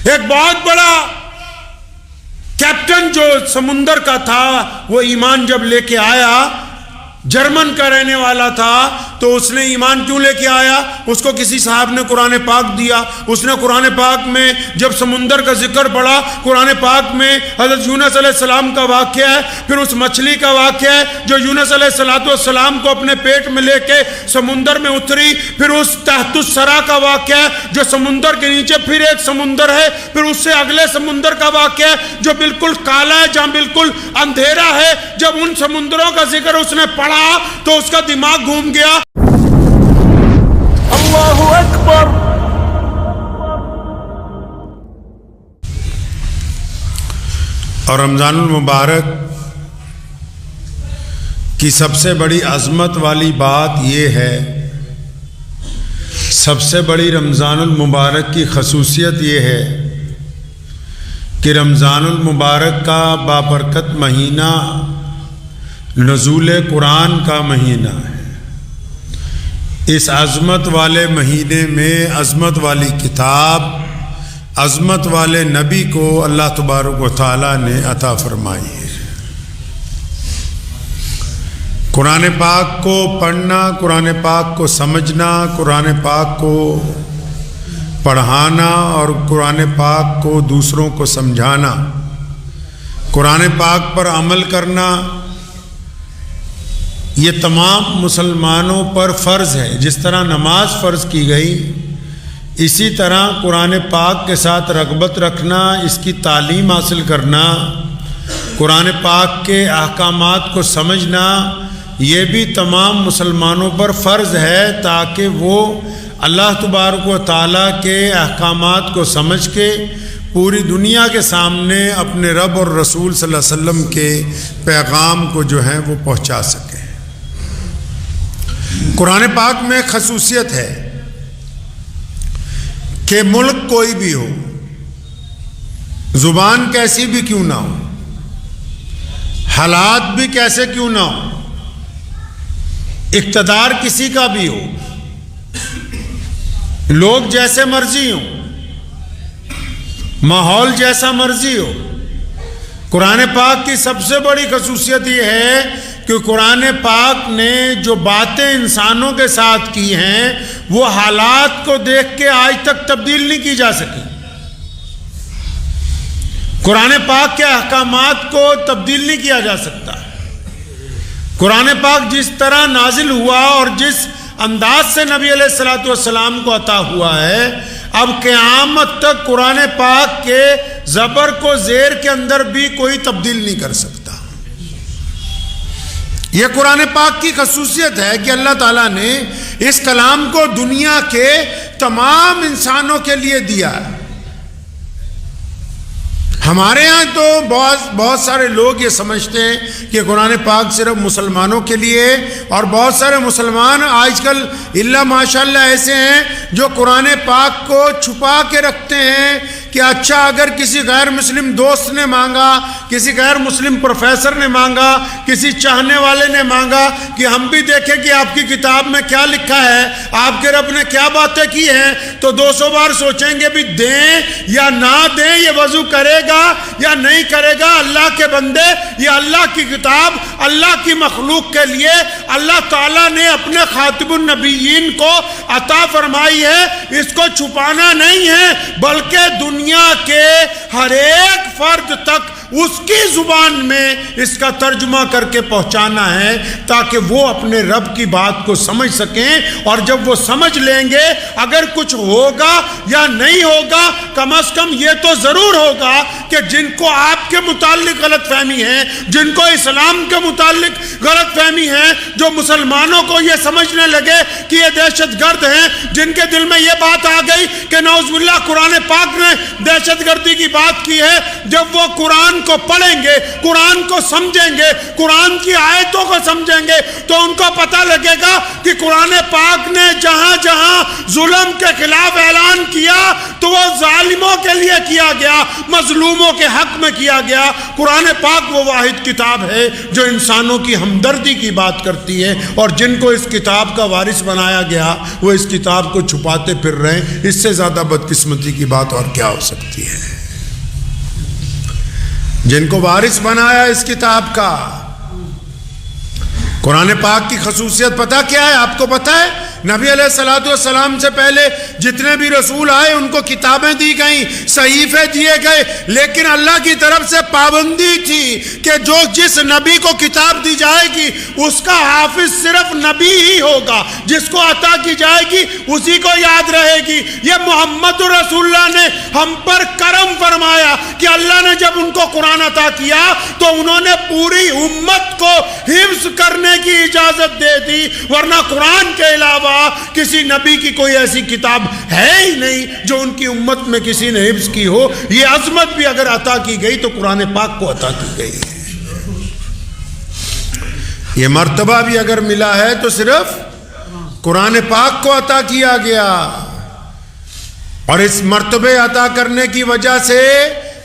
ایک بہت بڑا کیپٹن جو سمندر کا تھا، وہ ایمان جب لے کے آیا، جرمن کا رہنے والا تھا، تو اس نے ایمان کیوں لے کے آیا؟ اس کو کسی صاحب نے قرآن پاک دیا، اس نے قرآن پاک میں جب سمندر کا ذکر پڑھا، قرآن پاک میں حضرت یونس علیہ السلام کا واقعہ ہے، پھر اس مچھلی کا واقعہ ہے جو یونس علیہ السلام کو اپنے پیٹ میں لے کے سمندر میں اتری، پھر اس تحت الثری کا واقعہ ہے جو سمندر کے نیچے پھر ایک سمندر ہے، پھر اس سے اگلے سمندر کا واقعہ ہے جو بالکل کالا ہے، جہاں بالکل اندھیرا ہے۔ جب ان سمندروں کا ذکر اس نے پڑھا تو اس کا دماغ گھوم گیا۔ اللہ اکبر۔ اور رمضان المبارک کی سب سے بڑی عظمت والی بات یہ ہے، سب سے بڑی رمضان المبارک کی خصوصیت یہ ہے کہ رمضان المبارک کا بابرکت مہینہ نزول قرآن کا مہینہ ہے۔ اس عظمت والے مہینے میں عظمت والی کتاب، عظمت والے نبی کو اللہ تبارک و تعالیٰ نے عطا فرمائی ہے۔ قرآن پاک کو پڑھنا، قرآن پاک کو سمجھنا، قرآن پاک کو پڑھانا اور قرآن پاک کو دوسروں کو سمجھانا، قرآن پاک پر عمل کرنا، یہ تمام مسلمانوں پر فرض ہے۔ جس طرح نماز فرض کی گئی، اسی طرح قرآن پاک کے ساتھ رغبت رکھنا، اس کی تعلیم حاصل کرنا، قرآن پاک کے احکامات کو سمجھنا، یہ بھی تمام مسلمانوں پر فرض ہے، تاکہ وہ اللہ تبارک و تعالیٰ کے احکامات کو سمجھ کے پوری دنیا کے سامنے اپنے رب اور رسول صلی اللہ علیہ وسلم کے پیغام کو جو ہے وہ پہنچا سکیں۔ قرآن پاک میں خصوصیت ہے کہ ملک کوئی بھی ہو، زبان کیسی بھی کیوں نہ ہو، حالات بھی کیسے کیوں نہ ہو، اقتدار کسی کا بھی ہو، لوگ جیسے مرضی ہوں، ماحول جیسا مرضی ہو، قرآن پاک کی سب سے بڑی خصوصیت یہ ہے کہ قرآن پاک نے جو باتیں انسانوں کے ساتھ کی ہیں وہ حالات کو دیکھ کے آج تک تبدیل نہیں کی جا سکی۔ قرآن پاک کے احکامات کو تبدیل نہیں کیا جا سکتا۔ قرآن پاک جس طرح نازل ہوا اور جس انداز سے نبی علیہ الصلوۃ والسلام کو عطا ہوا ہے، اب قیامت تک قرآن پاک کے زبر کو زیر کے اندر بھی کوئی تبدیل نہیں کر سکتا۔ یہ قرآن پاک کی خصوصیت ہے کہ اللہ تعالیٰ نے اس کلام کو دنیا کے تمام انسانوں کے لیے دیا ہے۔ ہمارے ہاں تو بہت سارے لوگ یہ سمجھتے ہیں کہ قرآن پاک صرف مسلمانوں کے لیے، اور بہت سارے مسلمان آج کل اللہ ماشاءاللہ ایسے ہیں جو قرآن پاک کو چھپا کے رکھتے ہیں کہ اچھا اگر کسی غیر مسلم دوست نے مانگا، کسی غیر مسلم پروفیسر نے مانگا، کسی چاہنے والے نے مانگا کہ ہم بھی دیکھیں کہ آپ کی کتاب میں کیا لکھا ہے، آپ کے رب نے کیا باتیں کی ہیں، تو 200 بار سوچیں گے بھی دیں یا نہ دیں، یہ وضو کرے گا یا نہیں کرے گا۔ اللہ کے بندے، یہ اللہ کی کتاب اللہ کی مخلوق کے لیے اللہ تعالیٰ نے اپنے خاتم النبیین کو عطا فرمائی ہے، اس کو چھپانا نہیں ہے، بلکہ دنیا کے ہر ایک فرد تک اس کی زبان میں اس کا ترجمہ کر کے پہنچانا ہے، تاکہ وہ اپنے رب کی بات کو سمجھ سکیں، اور جب وہ سمجھ لیں گے اگر کچھ ہوگا یا نہیں ہوگا، کم از کم یہ تو ضرور ہوگا کہ جن کو آپ کے متعلق غلط فہمی ہے، جن کو اسلام کے متعلق غلط فہمی ہے، جو مسلمانوں کو یہ سمجھنے لگے کہ یہ دہشت گرد ہیں، جن کے دل میں یہ بات آ گئی کہ نعوذ باللہ قرآن پاک نے دہشت گردی کی بات کی ہے، جب وہ قرآن کو پڑھیں گے، قرآن کو سمجھیں گے، قرآن کی آیتوں کو سمجھیں گے، تو ان کو پتہ لگے گا کہ قرآن پاک نے جہاں جہاں ظلم کے خلاف اعلان کیا تو وہ ظالموں کے لیے کیا گیا، مظلوموں کے حق میں کیا گیا۔ قرآن پاک وہ واحد کتاب ہے جو انسانوں کی ہمدردی کی بات کرتی ہے، اور جن کو اس کتاب کا وارث بنایا گیا وہ اس کتاب کو چھپاتے پھر رہے ہیں۔ اس سے زیادہ بدقسمتی کی بات اور کیا ہو سکتی ہے؟ جن کو وارث بنایا اس کتاب کا۔ قرآن پاک کی خصوصیت پتہ کیا ہے؟ آپ کو پتہ ہے نبی علیہ الصلوۃ والسلام سے پہلے جتنے بھی رسول آئے ان کو کتابیں دی گئیں، صحیفے دیے گئے، لیکن اللہ کی طرف سے پابندی تھی کہ جس نبی کو کتاب دی جائے گی اس کا حافظ صرف نبی ہی ہوگا، جس کو عطا کی جائے گی اسی کو یاد رہے گی۔ یہ محمد رسول اللہ نے ہم پر کرم فرمایا کہ اللہ نے جب ان کو قرآن عطا کیا تو انہوں نے پوری امت کو حفظ کرنے کی اجازت دے دی، ورنہ قرآن کے علاوہ کسی نبی کی کوئی ایسی کتاب ہے ہی نہیں جو ان کی امت میں کسی نے حفظ کی ہو۔ یہ عظمت بھی اگر عطا کی گئی تو قرآن پاک کو عطا کی گئی ہے۔ یہ مرتبہ بھی اگر ملا ہے تو صرف قرآن پاک کو عطا کیا گیا، اور اس مرتبے عطا کرنے کی وجہ سے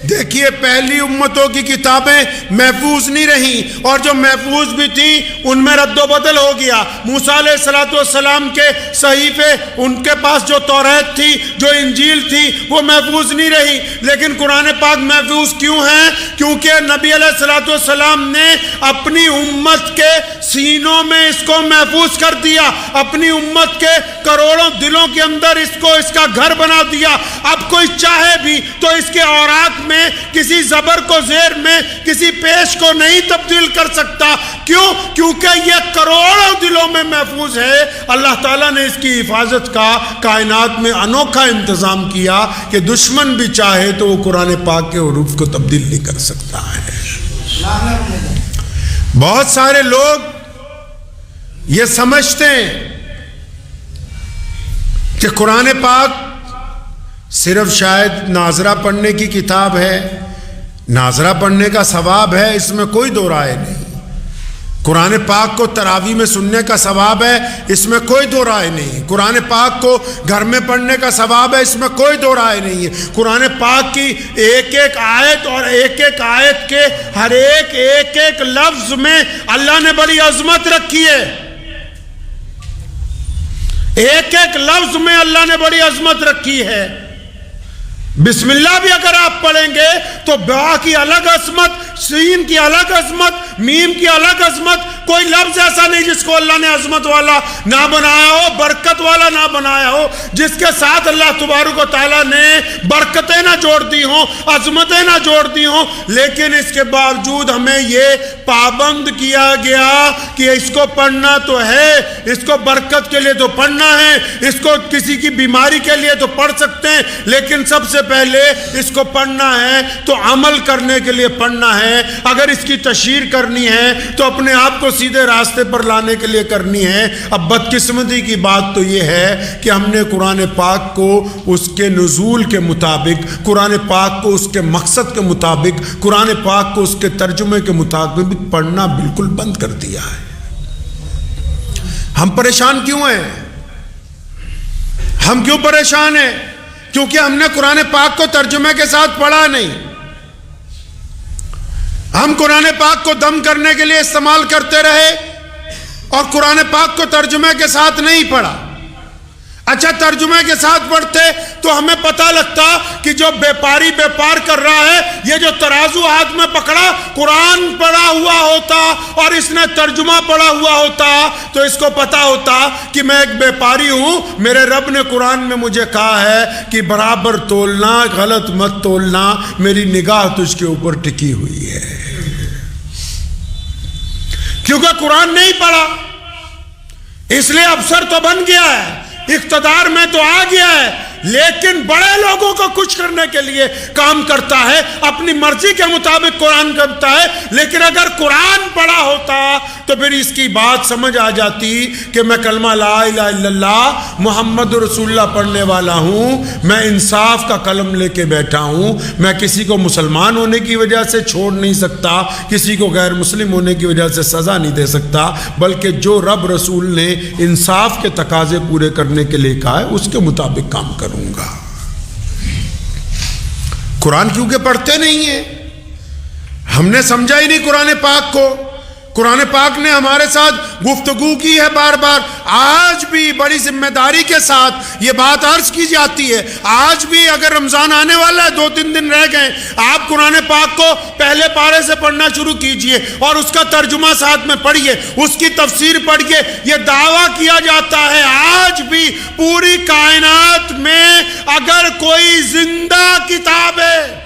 دیکھیے پہلی امتوں کی کتابیں محفوظ نہیں رہیں، اور جو محفوظ بھی تھیں ان میں رد و بدل ہو گیا۔ موسیٰ علیہ السلام کے صحیفے، ان کے پاس جو توریت تھی، جو انجیل تھی، وہ محفوظ نہیں رہی، لیکن قرآن پاک محفوظ کیوں ہیں؟ کیونکہ نبی علیہ السلام نے اپنی امت کے سینوں میں اس کو محفوظ کر دیا، اپنی امت کے کروڑوں دلوں کے اندر اس کو اس کا گھر بنا دیا۔ اب کوئی چاہے بھی تو اس کے اوراق میں کسی زبر کو زیر میں، کسی پیش کو نہیں تبدیل کر سکتا۔ کیوں؟ کیونکہ یہ کروڑوں دلوں میں محفوظ ہے۔ اللہ تعالیٰ نے اس کی حفاظت کا کائنات میں انوکھا انتظام کیا کہ دشمن بھی چاہے تو وہ قرآن پاک کے حروف کو تبدیل نہیں کر سکتا ہے۔ بہت سارے لوگ یہ سمجھتے ہیں کہ قرآن پاک صرف شاید ناظرہ پڑھنے کی کتاب ہے، ناظرہ پڑھنے کا ثواب ہے، اس میں کوئی دو رائے نہیں۔ قرآن پاک کو تراویح میں سننے کا ثواب ہے، اس میں کوئی دو رائے نہیں۔ قرآن پاک کو گھر میں پڑھنے کا ثواب ہے، اس میں کوئی دو رائے نہیں ہے۔ قرآن پاک کی ایک ایک آیت اور ایک ایک آیت کے ہر ایک لفظ میں اللہ نے بڑی عظمت رکھی ہے، ایک ایک لفظ میں اللہ نے بڑی عظمت رکھی ہے۔ بسم اللہ بھی اگر آپ پڑھیں گے تو با کی الگ عظمت، سین کی الگ عظمت، میم کی الگ عظمت، کوئی لفظ ایسا نہیں جس کو اللہ نے عظمت والا نہ بنایا ہو، برکت والا نہ بنایا ہو، جس کے ساتھ اللہ تبارک و تعالیٰ نے برکتیں نہ جوڑ دی ہوں، عظمتیں نہ جوڑ دی ہوں۔ لیکن اس کے باوجود ہمیں یہ پابند کیا گیا کہ اس کو پڑھنا تو ہے، اس کو برکت کے لیے تو پڑھنا ہے، اس کو کسی کی بیماری کے لیے تو پڑھ سکتے ہیں، لیکن سب سے پہلے اس کو پڑھنا ہے تو عمل کرنے کے لیے پڑھنا ہے۔ اگر اس کی تشہیر کرنی ہے تو اپنے آپ کو سیدھے راستے پر لانے کے لیے کرنی ہے۔ اب بدقسمتی کی بات تو یہ ہے کہ ہم نے قرآن پاک کو اس کے نزول کے مطابق، قرآن پاک کو اس کے مقصد کے مطابق، قرآن پاک کو اس کے ترجمے کے مطابق پڑھنا بالکل بند کر دیا ہے۔ ہم پریشان کیوں ہیں؟ ہم کیوں پریشان ہیں؟ کیونکہ ہم نے قرآن پاک کو ترجمے کے ساتھ پڑھا نہیں۔ ہم قرآن پاک کو دم کرنے کے لیے استعمال کرتے رہے اور قرآن پاک کو ترجمے کے ساتھ نہیں پڑھا۔ اچھا ترجمے کے ساتھ پڑھتے تو ہمیں پتہ لگتا کہ جو بیپاری بیپار کر رہا ہے، یہ جو ترازو ہاتھ میں پکڑا قرآن پڑھا ہوا ہوتا اور اس نے ترجمہ پڑھا ہوا ہوتا تو اس کو پتہ ہوتا کہ میں ایک بیپاری ہوں، میرے رب نے قرآن میں مجھے کہا ہے کہ برابر تولنا، غلط مت تولنا، میری نگاہ تجھ کے اوپر ٹکی ہوئی ہے۔ کیونکہ قرآن نہیں پڑھا اس لیے افسر تو بن گیا ہے، اقتدار میں تو آ گیا ہے، لیکن بڑے لوگوں کو خوش کرنے کے لیے کام کرتا ہے، اپنی مرضی کے مطابق قرآن کرتا ہے۔ لیکن اگر قرآن پڑھا ہوتا تو پھر اس کی بات سمجھ آ جاتی کہ میں کلمہ لا الہ الا اللہ محمد رسول اللہ پڑھنے والا ہوں، میں انصاف کا قلم لے کے بیٹھا ہوں، میں کسی کو مسلمان ہونے کی وجہ سے چھوڑ نہیں سکتا، کسی کو غیر مسلم ہونے کی وجہ سے سزا نہیں دے سکتا، بلکہ جو رب رسول نے انصاف کے تقاضے پورے کرنے کے لیے کہا ہے اس کے مطابق کام کروں گا۔ قرآن کیونکہ پڑھتے نہیں ہیں، ہم نے سمجھا ہی نہیں قرآن پاک کو۔ قرآن پاک نے ہمارے ساتھ گفتگو کی ہے بار بار، آج بھی بڑی ذمہ داری کے ساتھ یہ بات عرض کی جاتی ہے۔ آج بھی اگر رمضان آنے والا ہے، 2-3 دن رہ گئے، آپ قرآن پاک کو پہلے پارے سے پڑھنا شروع کیجئے اور اس کا ترجمہ ساتھ میں پڑھیے، اس کی تفسیر پڑھیے۔ یہ دعویٰ کیا جاتا ہے آج بھی پوری کائنات میں اگر کوئی زندہ کتاب ہے،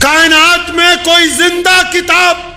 کائنات میں کوئی زندہ کتاب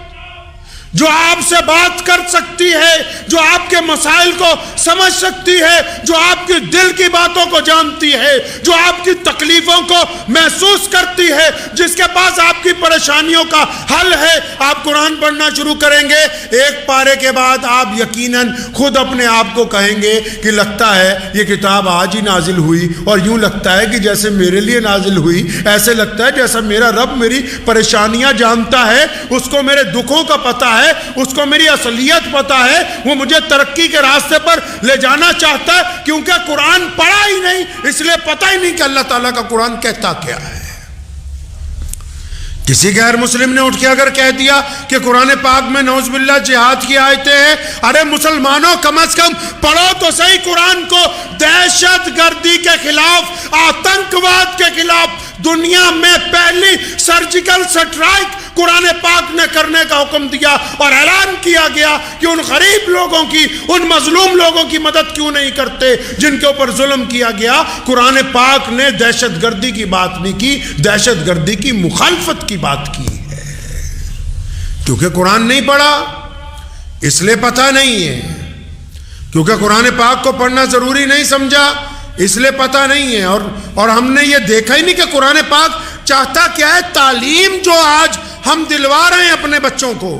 جو آپ سے بات کر سکتی ہے، جو آپ کے مسائل کو سمجھ سکتی ہے، جو آپ کی دل کی باتوں کو جانتی ہے، جو آپ کی تکلیفوں کو محسوس کرتی ہے، جس کے پاس آپ کی پریشانیوں کا حل ہے، آپ قرآن پڑھنا شروع کریں گے، ایک پارے کے بعد آپ یقیناً خود اپنے آپ کو کہیں گے کہ لگتا ہے یہ کتاب آج ہی نازل ہوئی، اور یوں لگتا ہے کہ جیسے میرے لیے نازل ہوئی، ایسے لگتا ہے جیسا میرا رب میری پریشانیاں جانتا ہے، اس کو میرے دکھوں کا پتہ ہے، اس کو میری اصلیت پتہ ہے، وہ مجھے ترقی کے راستے پر لے جانا چاہتا ہے، کیونکہ قرآن پڑھا ہی نہیں، اس لیے پتہ ہی نہیں کہ اللہ تعالیٰ کا قرآن کہتا کیا ہے۔ کسی غیر مسلم نے اٹھ کے اگر کہہ دیا کہ قرآن پاک میں نعوذ باللہ جہاد کی آیتیں ہیں، ارے مسلمانوں کم از کم پڑھو تو صحیح قرآن کو۔ دہشت گردی کے خلاف، آتنکواد کے خلاف دنیا میں پہلی سرجیکل سٹرائک قرآن پاک نے کرنے کا حکم دیا، اور اعلان کیا گیا کہ ان غریب لوگوں کی، ان مظلوم لوگوں کی مدد کیوں نہیں کرتے جن کے اوپر ظلم کیا گیا۔ قرآن پاک نے دہشت گردی کی بات نہیں کی، دہشت گردی کی مخالفت کی بات کی ہے، کیونکہ قرآن نہیں پڑھا اس لیے پتہ نہیں ہے، کیونکہ قرآن پاک کو پڑھنا ضروری نہیں سمجھا اس لیے پتہ نہیں ہے، اور ہم نے یہ دیکھا ہی نہیں کہ قرآن پاک چاہتا کیا ہے۔ تعلیم جو آج ہم دلوا رہے ہیں اپنے بچوں کو،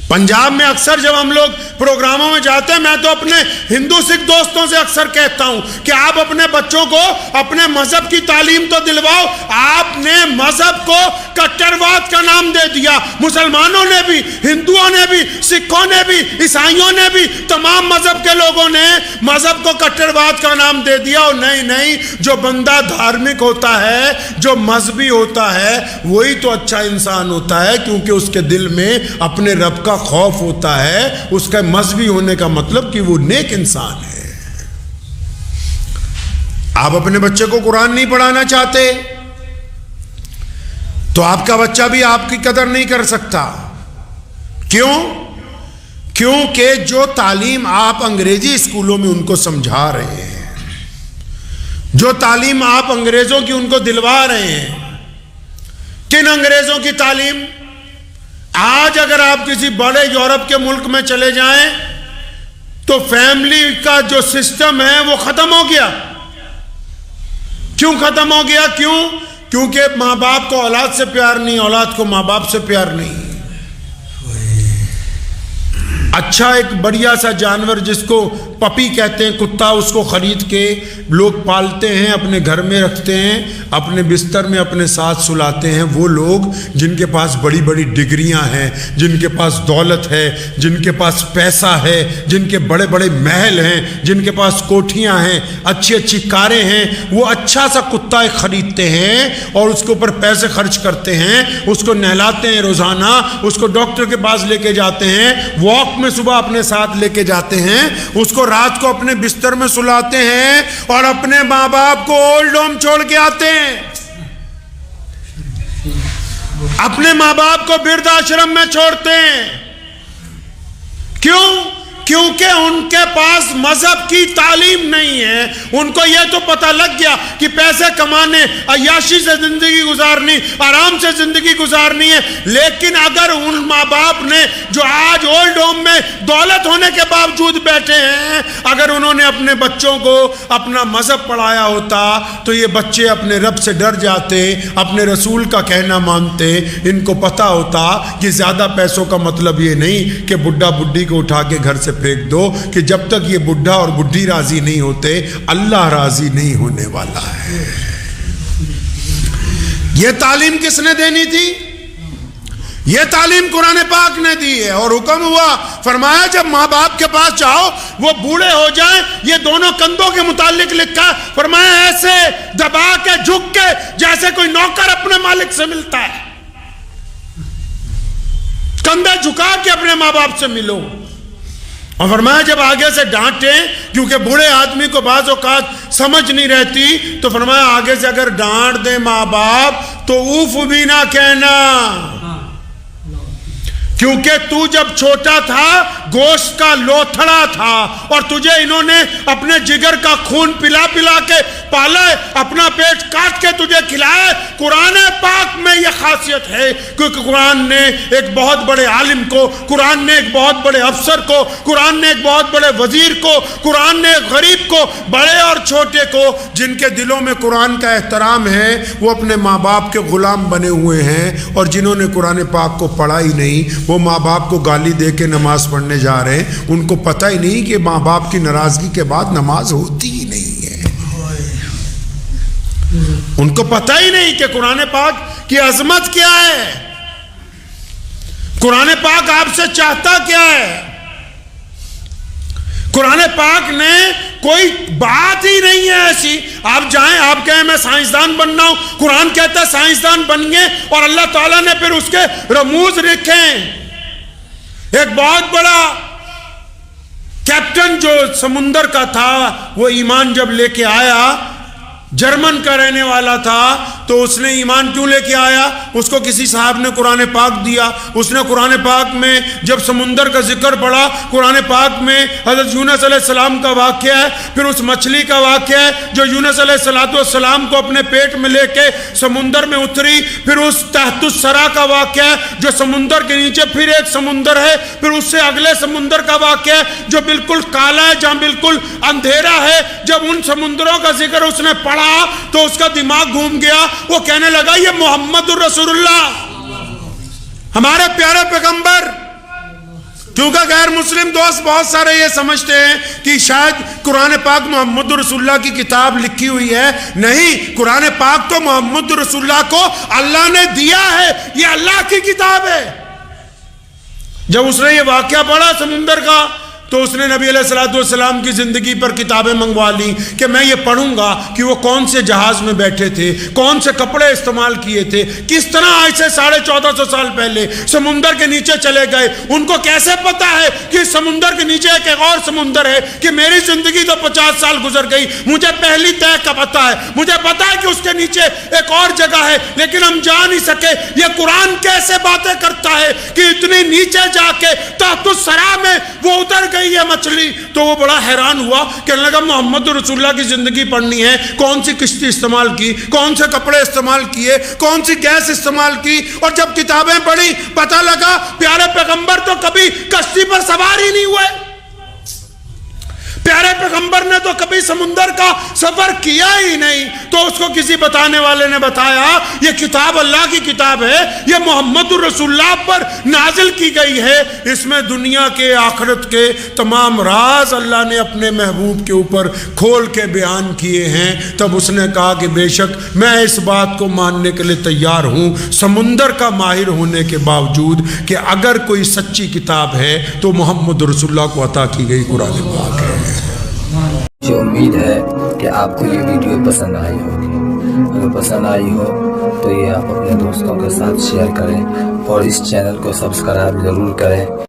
پنجاب میں اکثر جب ہم لوگ پروگراموں میں جاتے ہیں، میں تو اپنے ہندو سکھ دوستوں سے اکثر کہتا ہوں کہ آپ اپنے بچوں کو اپنے مذہب کی تعلیم تو دلواؤ۔ آپ نے مذہب کو کٹرواد کا نام دے دیا، مسلمانوں نے بھی، ہندوؤں نے بھی، سکھوں نے بھی، عیسائیوں نے بھی، تمام مذہب کے لوگوں نے مذہب کو کٹرواد کا نام دے دیا۔ اور نہیں، جو بندہ دھارمک ہوتا ہے، جو مذہبی ہوتا ہے، وہی تو اچھا انسان ہوتا ہے، کیونکہ اس کے دل میں اپنے رب کا خوف ہوتا ہے۔ اس کا مذہبی ہونے کا مطلب کہ وہ نیک انسان ہے۔ آپ اپنے بچے کو قرآن نہیں پڑھانا چاہتے تو آپ کا بچہ بھی آپ کی قدر نہیں کر سکتا۔ کیوں؟ کیونکہ جو تعلیم آپ انگریزی اسکولوں میں ان کو سمجھا رہے ہیں، جو تعلیم آپ انگریزوں کی ان کو دلوا رہے ہیں، کن انگریزوں کی تعلیم؟ آج اگر آپ کسی بڑے یورپ کے ملک میں چلے جائیں تو فیملی کا جو سسٹم ہے وہ ختم ہو گیا۔ کیوں ختم ہو گیا؟ کیونکہ ماں باپ کو اولاد سے پیار نہیں، اولاد کو ماں باپ سے پیار نہیں۔ اچھا ایک بڑھیا سا جانور جس کو پپی کہتے ہیں، کتا، اس کو خرید کے لوگ پالتے ہیں، اپنے گھر میں رکھتے ہیں، اپنے بستر میں اپنے ساتھ سلاتے ہیں۔ وہ لوگ جن کے پاس بڑی بڑی ڈگریاں ہیں، جن کے پاس دولت ہے، جن کے پاس پیسہ ہے، جن کے بڑے بڑے محل ہیں، جن کے پاس کوٹھیاں ہیں، اچھی اچھی کاریں ہیں، وہ اچھا سا کتا خریدتے ہیں اور اس کے اوپر پیسے خرچ کرتے ہیں، اس کو نہلاتے ہیں روزانہ، اس کو ڈاکٹر کے پاس لے کے جاتے ہیں، واک میں صبح اپنے ساتھ لے کے جاتے ہیں، اس کو رات کو اپنے بستر میں سلاتے ہیں، اور اپنے ماں باپ کو اولڈ ہوم چھوڑ کے آتے ہیں، اپنے ماں باپ کو برد آشرم میں چھوڑتے ہیں۔ کیوں؟ کیونکہ ان کے پاس مذہب کی تعلیم نہیں ہے. ان کو یہ تو پتہ لگ گیا کہ پیسے کمانے, عیاشی سے زندگی گزارنی, آرام سے زندگی گزارنی ہے. لیکن اگر ان ماں باپ نے جو آج اولڈ ہوم میں دولت ہونے کے باوجود بیٹھے ہیں, اگر انہوں نے اپنے بچوں کو اپنا مذہب پڑھایا ہوتا تو یہ بچے اپنے رب سے ڈر جاتے, اپنے رسول کا کہنا مانتے. ان کو پتہ ہوتا کہ زیادہ پیسوں کا مطلب یہ نہیں کہ بڈھا بڈھی کو اٹھا کے گھر سے پھینک دو, کہ جب تک یہ بڈھا اور بڈھی راضی نہیں ہوتے اللہ راضی نہیں ہونے والا ہے. یہ تعلیم کس نے دینی تھی؟ یہ تعلیم قرآن پاک نے دی ہے. اور حکم ہوا, فرمایا جب ماں باپ کے پاس جاؤ وہ بوڑھے ہو جائیں, یہ دونوں کندھوں کے متعلق لکھا, فرمایا ایسے دبا کے جھک کے جیسے کوئی نوکر اپنے مالک سے ملتا ہے, کندھے جھکا کے اپنے ماں باپ سے ملو. اور فرمایا جب آگے سے ڈانٹیں, کیونکہ بوڑھے آدمی کو بعض اوقات سمجھ نہیں رہتی, تو فرمایا آگے سے اگر ڈانٹ دیں ماں باپ تو اوف بھی نہ کہنا, کیونکہ تو جب چھوٹا تھا گوشت کا لوتھڑا تھا اور تجھے انہوں نے اپنے جگر کا خون پلا پلا کے پالا ہے, اپنا پیٹ کاٹ کے تجھے کھلایا. قرآن پاک میں یہ خاصیت ہے, کیونکہ قرآن نے ایک بہت بڑے عالم کو, قرآن نے ایک بہت بڑے افسر کو, قرآن نے ایک بہت بڑے وزیر کو, قرآن نے ایک غریب کو, بڑے اور چھوٹے کو, جن کے دلوں میں قرآن کا احترام ہے, وہ اپنے ماں باپ کے غلام بنے ہوئے ہیں. اور جنہوں نے قرآن پاک کو پڑھا ہی نہیں, وہ ماں باپ کو گالی دے کے نماز پڑھنے جا رہے ہیں. ان کو پتہ ہی نہیں کہ ماں باپ کی ناراضگی کے بعد نماز ہوتی ہی نہیں ہے. ان کو پتہ ہی نہیں کہ قرآن پاک کی عظمت کیا ہے, قرآن پاک آپ سے چاہتا کیا ہے. قرآن پاک نے کوئی بات ہی نہیں ہے ایسی, آپ جائیں آپ کہیں میں سائنسدان بننا ہوں, قرآن کہتا ہے سائنسدان بن گئے, اور اللہ تعالیٰ نے پھر اس کے رموز لکھے. ایک بہت بڑا کیپٹن جو سمندر کا تھا, وہ ایمان جب لے کے آیا, جرمن کا رہنے والا تھا, تو اس نے ایمان کیوں لے کے آیا؟ اس کو کسی صاحب نے قرآن پاک دیا. اس نے قرآن پاک میں جب سمندر کا ذکر پڑھا, قرآن پاک میں حضرت یونس علیہ السلام کا واقعہ ہے, پھر اس مچھلی کا واقعہ ہے جو یونس علیہ السلام کو اپنے پیٹ میں لے کے سمندر میں اتری, پھر اس تحت الثری کا واقعہ ہے جو سمندر کے نیچے پھر ایک سمندر ہے, پھر اس سے اگلے سمندر کا واقعہ ہے جو بالکل کالا ہے, جہاں بالکل اندھیرا ہے. جب ان سمندروں کا ذکر اس نے پڑھا تو اس کا دماغ گھوم گیا. وہ کہنے لگا یہ محمد الرسول اللہ, ہمارے پیارے پیغمبر. کیونکہ غیر مسلم دوست بہت سارے یہ سمجھتے ہیں کہ شاید قرآن پاک محمد رسول اللہ کی کتاب لکھی ہوئی ہے. نہیں, قرآن پاک تو محمد رسول اللہ کو اللہ نے دیا ہے, یہ اللہ کی کتاب ہے. جب اس نے یہ واقعہ پڑھا سمندر کا, تو اس نے نبی علیہ السلام کی زندگی پر کتابیں منگوا لی کہ میں یہ پڑھوں گا کہ وہ کون سے جہاز میں بیٹھے تھے, کون سے کپڑے استعمال کیے تھے, کس طرح آج سے 1450 سال پہلے سمندر کے نیچے چلے گئے. ان کو کیسے پتا ہے کہ سمندر کے نیچے ایک اور سمندر ہے, کہ میری زندگی تو 50 سال گزر گئی, مجھے پہلی طے کا پتا ہے, مجھے پتا ہے کہ اس کے نیچے ایک اور جگہ ہے, لیکن ہم جا نہیں سکے. یہ قرآن کیسے باتیں کرتا ہے کہ اتنی نیچے جا کے تحت الثری میں وہ اتر گئی یہ مچھلی. تو وہ بڑا حیران ہوا, کہنے لگا محمد رسول اللہ کی زندگی پڑھنی ہے, کون سی کشتی استعمال کی, کون سے کپڑے استعمال کیے, کون سی گیس استعمال کی. اور جب کتابیں پڑھی پتہ لگا پیارے پیغمبر تو کبھی کشتی پر سوار ہی نہیں ہوئے, پیارے پیغمبر نے تو کبھی سمندر کا سفر کیا ہی نہیں. تو اس کو کسی بتانے والے نے بتایا یہ کتاب اللہ کی کتاب ہے, یہ محمد الرسول اللہ پر نازل کی گئی ہے, اس میں دنیا کے آخرت کے تمام راز اللہ نے اپنے محبوب کے اوپر کھول کے بیان کیے ہیں. تب اس نے کہا کہ بے شک میں اس بات کو ماننے کے لیے تیار ہوں, سمندر کا ماہر ہونے کے باوجود, کہ اگر کوئی سچی کتاب ہے تو محمد رسول اللہ کو عطا کی گئی قرآن پاک ہے. مجھے امید ہے کہ آپ کو یہ ویڈیو پسند آئی ہوگی. اگر پسند آئی ہو تو یہ آپ اپنے دوستوں کے ساتھ شیئر کریں اور اس چینل کو سبسکرائب ضرور کریں.